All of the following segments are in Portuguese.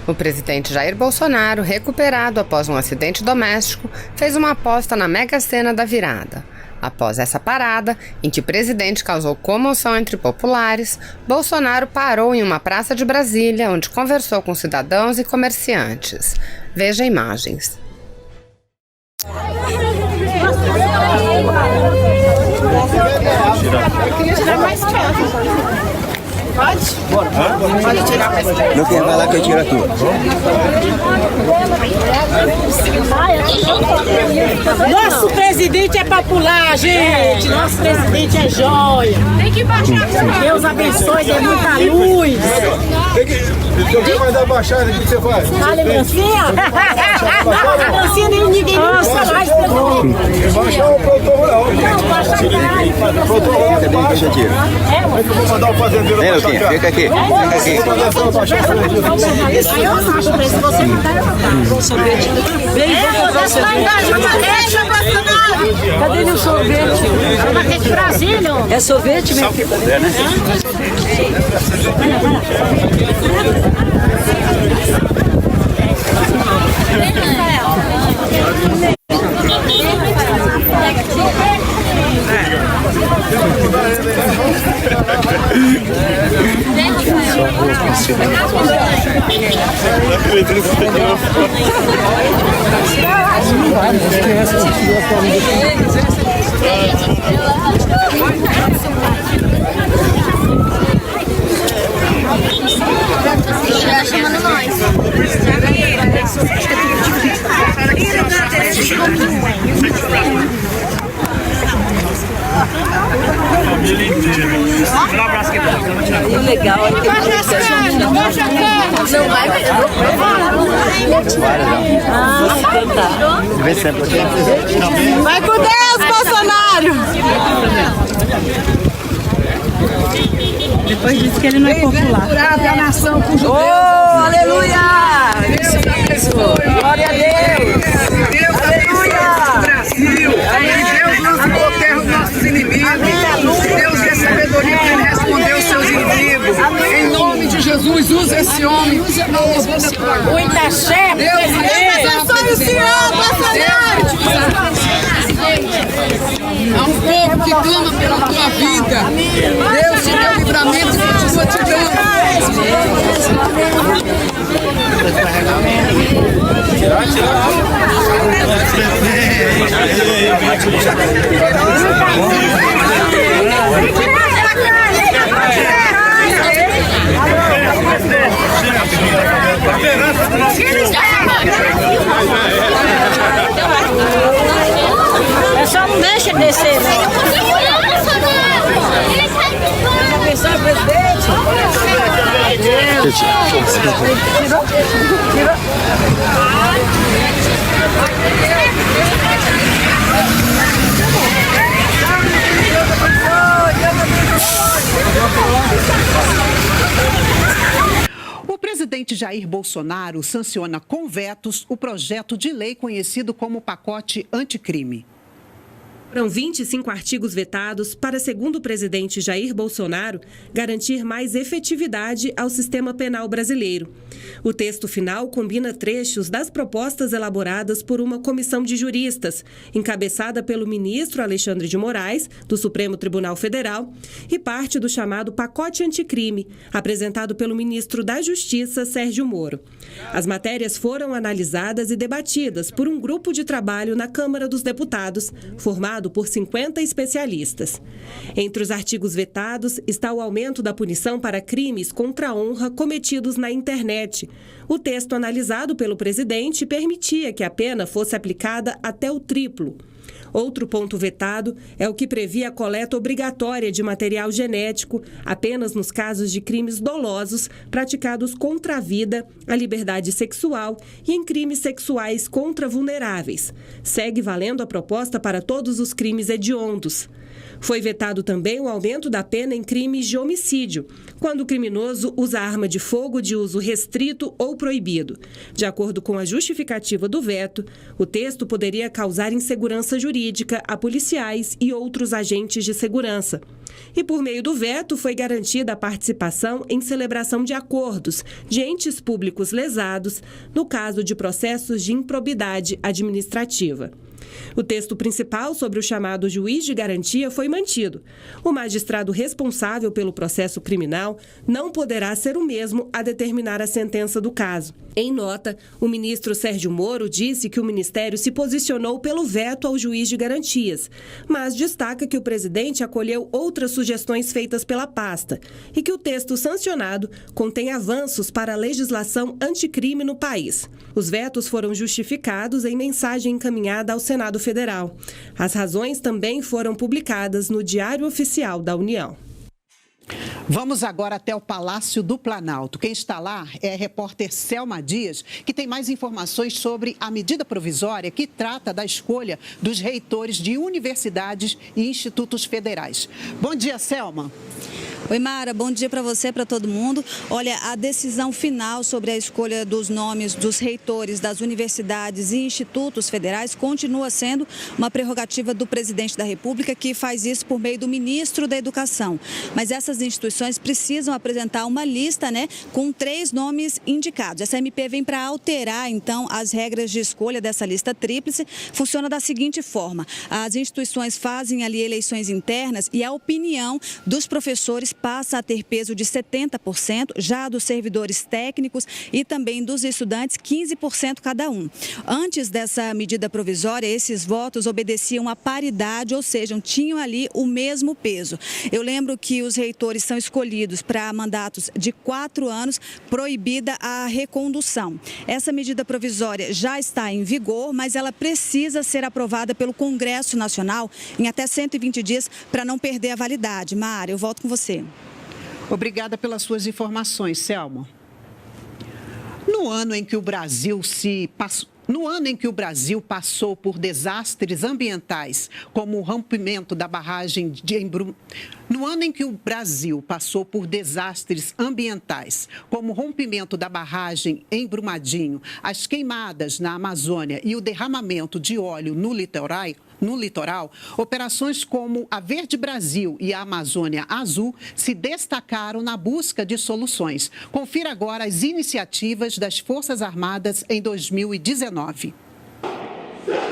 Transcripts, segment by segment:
O presidente Jair Bolsonaro, recuperado após um acidente doméstico, fez uma aposta na Mega Sena da virada. Após essa parada, em que o presidente causou comoção entre populares, Bolsonaro parou em uma praça de Brasília, onde conversou com cidadãos e comerciantes. Veja imagens. Eu queria tirar mais fotos. Pode? Pode tirar mais fotos. Não quer falar que eu tiro tudo. Nosso presidente é popular, gente. Nosso presidente é joia. Tem que baixar. Deus abençoe, dê muita luz. Você vai dar baixada, o que você faz? A lembrancinha? A lembrancinha ninguém usa mais. Baixar o protocolo. Não, baixa mais. Protocolo baixa. Eu vou mandar o fazendeiro baixar. Fica aqui. Aí eu acho que se você mandar, eu vou dar. Sorvete. Cadê meu sorvete? É de Brasília. É sorvete, meu filho? É, né? Chamando nós. Família inteira. Um abraço aqui. Legal, não vai. Vai com Deus, Bolsonaro! Depois disse que ele não é popular. A nação com judeus. Oh, aleluia! Glória a Deus! Aleluia! Brasil! Deus lançou terra aos nossos inimigos. Deus dê sabedoria para ele responder aos seus inimigos. Em nome de Jesus, usa esse homem. Muita chefe! Deus abençoe o Senhor, Bolsonaro! Há um povo que clama pela tua vida. Deus te deu livramento e continua te dando. É só não deixa ele descer, né? Já pensou, presidente? O presidente Jair Bolsonaro sanciona com vetos o projeto de lei conhecido como pacote anticrime. Foram 25 artigos vetados para, segundo o presidente Jair Bolsonaro, garantir mais efetividade ao sistema penal brasileiro. O texto final combina trechos das propostas elaboradas por uma comissão de juristas, encabeçada pelo ministro Alexandre de Moraes, do Supremo Tribunal Federal, e parte do chamado pacote anticrime, apresentado pelo ministro da Justiça, Sérgio Moro. As matérias foram analisadas e debatidas por um grupo de trabalho na Câmara dos Deputados, formado por 50 especialistas. Entre os artigos vetados está o aumento da punição para crimes contra a honra cometidos na internet. O texto analisado pelo presidente permitia que a pena fosse aplicada até o triplo. Outro ponto vetado é o que previa a coleta obrigatória de material genético apenas nos casos de crimes dolosos praticados contra a vida, a liberdade sexual e em crimes sexuais contra vulneráveis. Segue valendo a proposta para todos os crimes hediondos. Foi vetado também o aumento da pena em crimes de homicídio, quando o criminoso usa arma de fogo de uso restrito ou proibido. De acordo com a justificativa do veto, o texto poderia causar insegurança jurídica a policiais e outros agentes de segurança. E por meio do veto foi garantida a participação em celebração de acordos de entes públicos lesados no caso de processos de improbidade administrativa. O texto principal sobre o chamado juiz de garantia foi mantido. O magistrado responsável pelo processo criminal não poderá ser o mesmo a determinar a sentença do caso. Em nota, o ministro Sérgio Moro disse que o Ministério se posicionou pelo veto ao juiz de garantias, mas destaca que o presidente acolheu outras sugestões feitas pela pasta e que o texto sancionado contém avanços para a legislação anticrime no país. Os vetos foram justificados em mensagem encaminhada ao Senado Federal. As razões também foram publicadas no Diário Oficial da União. Vamos agora até o Palácio do Planalto. Quem está lá é a repórter Selma Dias, que tem mais informações sobre a medida provisória que trata da escolha dos reitores de universidades e institutos federais. Bom dia, Selma. Oi, Mara, bom dia para você, para todo mundo. Olha, a decisão final sobre a escolha dos nomes dos reitores das universidades e institutos federais continua sendo uma prerrogativa do presidente da República, que faz isso por meio do ministro da Educação. Mas essas instituições precisam apresentar uma lista, com 3 nomes indicados. Essa MP vem para alterar, então, as regras de escolha dessa lista tríplice. Funciona da seguinte forma: as instituições fazem ali eleições internas e a opinião dos professores passa a ter peso de 70%, já dos servidores técnicos e também dos estudantes, 15% cada um. Antes dessa medida provisória, esses votos obedeciam à paridade, ou seja, tinham ali o mesmo peso. Eu lembro que os reitores são escolhidos para mandatos de 4 anos, proibida a recondução. Essa medida provisória já está em vigor, mas ela precisa ser aprovada pelo Congresso Nacional em até 120 dias para não perder a validade. Mara, eu volto com você. Obrigada pelas suas informações, Selma. No ano em que o Brasil passou por desastres ambientais, como o rompimento da barragem de em Brumadinho, as queimadas na Amazônia e o derramamento de óleo no litoral, operações como a Verde Brasil e a Amazônia Azul se destacaram na busca de soluções. Confira agora as iniciativas das Forças Armadas em 2019.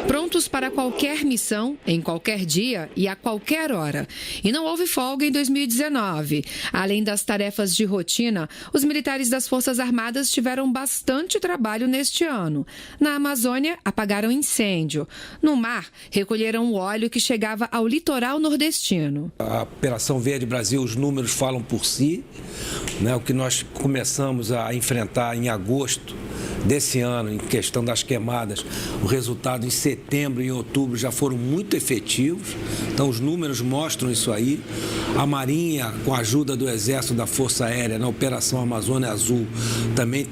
Prontos para qualquer missão, em qualquer dia e a qualquer hora. E não houve folga em 2019. Além das tarefas de rotina, os militares das Forças Armadas tiveram bastante trabalho neste ano. Na Amazônia, apagaram incêndio. No mar, recolheram o óleo que chegava ao litoral nordestino. A Operação Verde Brasil, os números falam por si. O que nós começamos a enfrentar em agosto desse ano, em questão das queimadas, o resultado em setembro e em outubro já foram muito efetivos. Então, os números mostram isso aí. A Marinha, com a ajuda do Exército, da Força Aérea, na Operação Amazônia Azul, também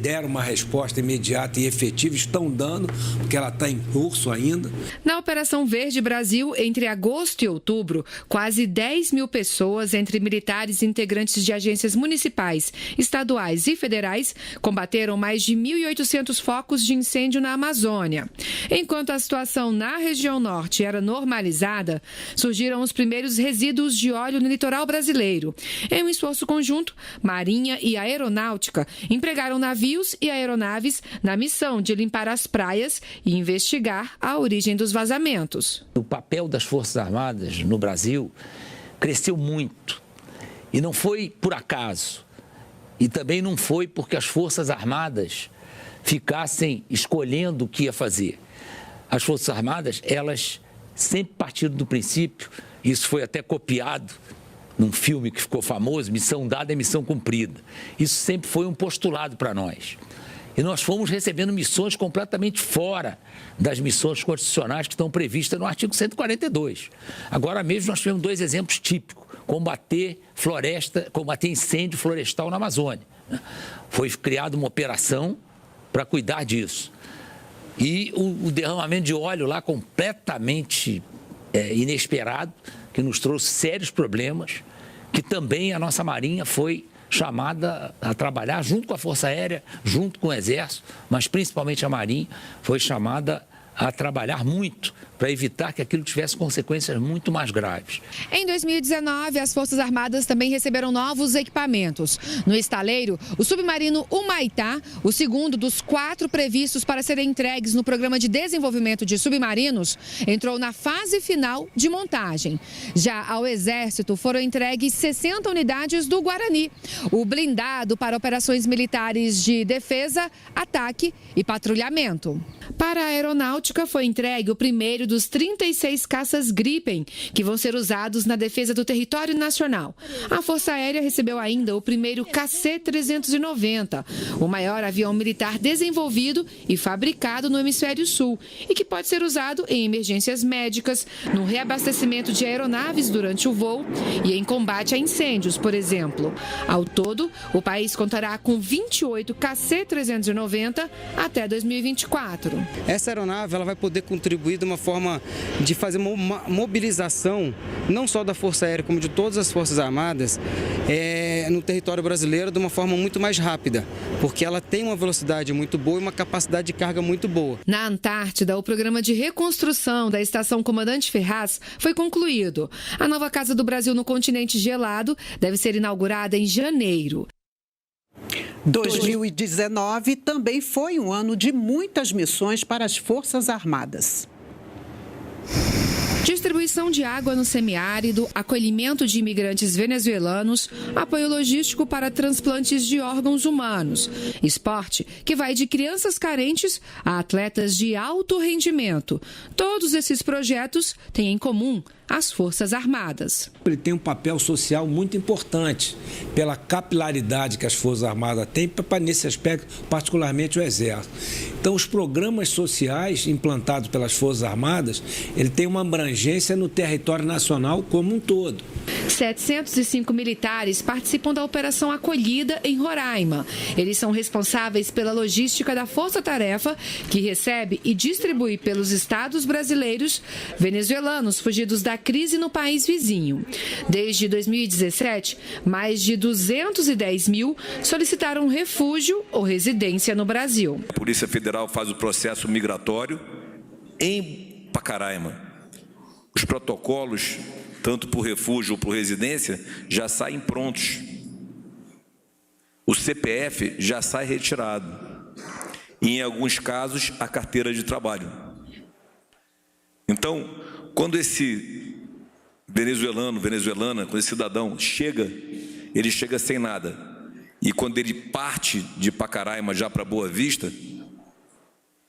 deram uma resposta imediata e efetiva. Estão dando, porque ela está em curso ainda. Na Operação Verde Brasil, entre agosto e outubro, quase 10 mil pessoas, entre militares e integrantes de agências municipais, estaduais e federais, combateram mais de 1.800 focos de incêndio na Amazônia. Enquanto a situação na região norte era normalizada, surgiram os primeiros resíduos de óleo no litoral brasileiro. Em um esforço conjunto, Marinha e Aeronáutica empregaram navios e aeronaves na missão de limpar as praias e investigar a origem dos vazamentos. O papel das Forças Armadas no Brasil cresceu muito. E não foi por acaso. E também não foi porque as Forças Armadas ficassem escolhendo o que ia fazer. As Forças Armadas, elas sempre partiram do princípio, isso foi até copiado num filme que ficou famoso, Missão Dada é Missão Cumprida. Isso sempre foi um postulado para nós. E nós fomos recebendo missões completamente fora das missões constitucionais que estão previstas no artigo 142. Agora mesmo nós tivemos 2 exemplos típicos: combater incêndio florestal na Amazônia. Foi criada uma operação para cuidar disso. E o derramamento de óleo lá completamente inesperado que nos trouxe sérios problemas, que também a nossa Marinha foi chamada a trabalhar junto com a Força Aérea, junto com o Exército, mas principalmente a Marinha foi chamada a trabalhar muito para evitar que aquilo tivesse consequências muito mais graves. Em 2019, as Forças Armadas também receberam novos equipamentos. No estaleiro, o submarino Humaitá, o segundo dos 4 previstos para serem entregues no Programa de Desenvolvimento de Submarinos, entrou na fase final de montagem. Já ao Exército foram entregues 60 unidades do Guarani, o blindado para operações militares de defesa, ataque e patrulhamento. Para a Aeronáutica foi entregue o primeiro dos 36 caças Gripen, que vão ser usados na defesa do território nacional. A Força Aérea recebeu ainda o primeiro KC-390, o maior avião militar desenvolvido e fabricado no Hemisfério Sul, e que pode ser usado em emergências médicas, no reabastecimento de aeronaves durante o voo e em combate a incêndios, por exemplo. Ao todo, o país contará com 28 KC-390 até 2024. Essa aeronave ela vai poder contribuir de uma forma de fazer uma mobilização, não só da Força Aérea, como de todas as Forças Armadas, no território brasileiro de uma forma muito mais rápida, porque ela tem uma velocidade muito boa e uma capacidade de carga muito boa. Na Antártida, o programa de reconstrução da Estação Comandante Ferraz foi concluído. A nova Casa do Brasil no continente gelado deve ser inaugurada em janeiro. 2019 também foi um ano de muitas missões para as Forças Armadas. Distribuição de água no semiárido, acolhimento de imigrantes venezuelanos, apoio logístico para transplantes de órgãos humanos, esporte que vai de crianças carentes a atletas de alto rendimento. Todos esses projetos têm em comum as Forças Armadas. Ele tem um papel social muito importante pela capilaridade que as Forças Armadas têm, nesse aspecto, particularmente o Exército. Então, os programas sociais implantados pelas Forças Armadas, ele tem uma abrangência no território nacional como um todo. 705 militares participam da Operação Acolhida em Roraima. Eles são responsáveis pela logística da Força-Tarefa, que recebe e distribui pelos estados brasileiros venezuelanos fugidos da crise no país vizinho. Desde 2017, mais de 210 mil solicitaram refúgio ou residência no Brasil. A Polícia Federal faz o processo migratório em Pacaraima. Os protocolos, tanto por refúgio ou por residência, já saem prontos. O CPF já sai retirado. E, em alguns casos, a carteira de trabalho. Então, quando esse venezuelana, quando esse cidadão chega, ele chega sem nada. E quando ele parte de Pacaraima já para Boa Vista,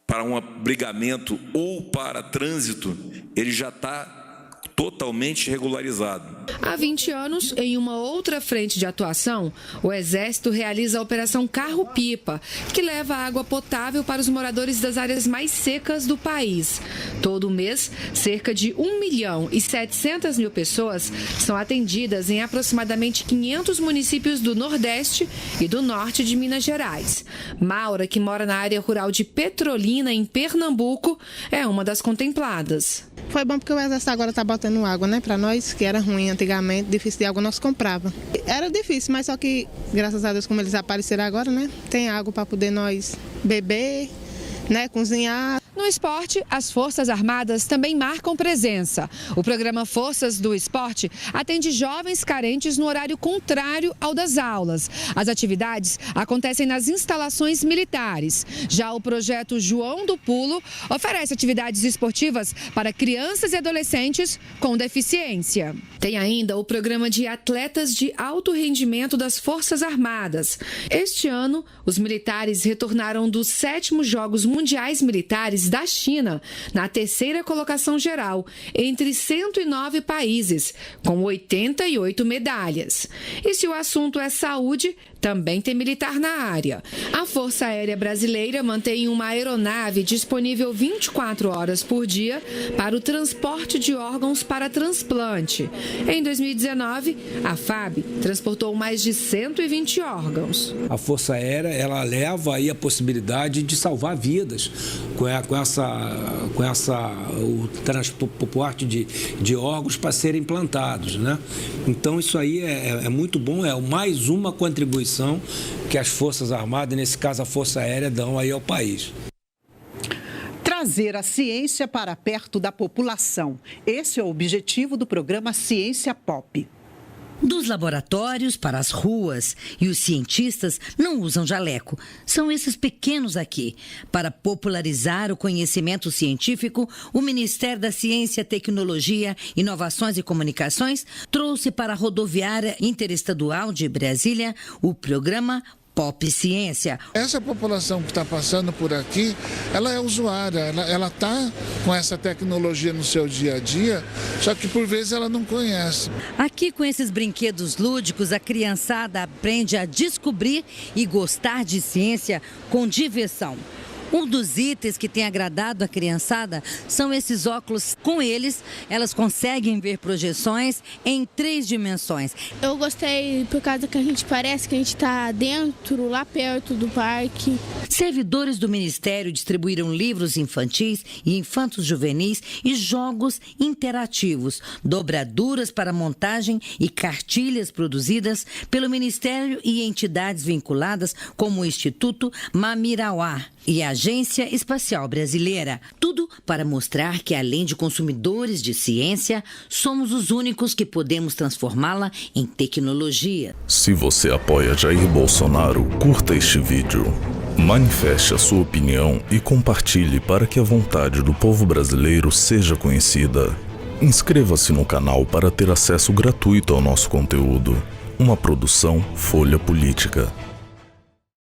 para um abrigamento ou para trânsito, ele já está totalmente regularizado. Há 20 anos, em uma outra frente de atuação, o Exército realiza a Operação Carro-Pipa, que leva água potável para os moradores das áreas mais secas do país. Todo mês, cerca de 1.700.000 pessoas são atendidas em aproximadamente 500 municípios do Nordeste e do Norte de Minas Gerais. Maura, que mora na área rural de Petrolina, em Pernambuco, é uma das contempladas. Foi bom porque o Exército agora está botando água, né, para nós, que era ruim antigamente, difícil de água, nós comprava. Era difícil, mas só que, graças a Deus, como eles apareceram agora, né, tem água para poder nós beber, né, cozinhar. No esporte, as Forças Armadas também marcam presença. O programa Forças do Esporte atende jovens carentes no horário contrário ao das aulas. As atividades acontecem nas instalações militares. Já o projeto João do Pulo oferece atividades esportivas para crianças e adolescentes com deficiência. Tem ainda o programa de atletas de alto rendimento das Forças Armadas. Este ano, os militares retornaram dos 7º Jogos Mundiais Militares da China, na 3ª colocação geral, entre 109 países, com 88 medalhas. E se o assunto é saúde, também tem militar na área. A Força Aérea Brasileira mantém uma aeronave disponível 24 horas por dia para o transporte de órgãos para transplante. Em 2019, a FAB transportou mais de 120 órgãos. A Força Aérea, ela leva aí a possibilidade de salvar vidas vidas com o transporte de órgãos para serem implantados, né? Então isso aí é muito bom, é mais uma contribuição que as Forças Armadas, nesse caso a Força Aérea, dão aí ao país. Trazer a ciência para perto da população. Esse é o objetivo do programa Ciência Pop. Dos laboratórios para as ruas, e os cientistas não usam jaleco. São esses pequenos aqui. Para popularizar o conhecimento científico, o Ministério da Ciência, Tecnologia, Inovações e Comunicações trouxe para a rodoviária interestadual de Brasília o programa Pop Ciência. Essa população que está passando por aqui, ela é usuária, ela está com essa tecnologia no seu dia a dia, só que por vezes ela não conhece. Aqui com esses brinquedos lúdicos, a criançada aprende a descobrir e gostar de ciência com diversão. Um dos itens que tem agradado a criançada são esses óculos. Com eles, elas conseguem ver projeções em 3 dimensões. Eu gostei por causa que a gente parece que a gente está dentro, lá perto do parque. Servidores do Ministério distribuíram livros infantis e infantos juvenis e jogos interativos, dobraduras para montagem e cartilhas produzidas pelo Ministério e entidades vinculadas como o Instituto Mamirauá e a Agência Espacial Brasileira. Tudo para mostrar que, além de consumidores de ciência, somos os únicos que podemos transformá-la em tecnologia. Se você apoia Jair Bolsonaro, curta este vídeo. Manifeste a sua opinião e compartilhe para que a vontade do povo brasileiro seja conhecida. Inscreva-se no canal para ter acesso gratuito ao nosso conteúdo. Uma produção Folha Política.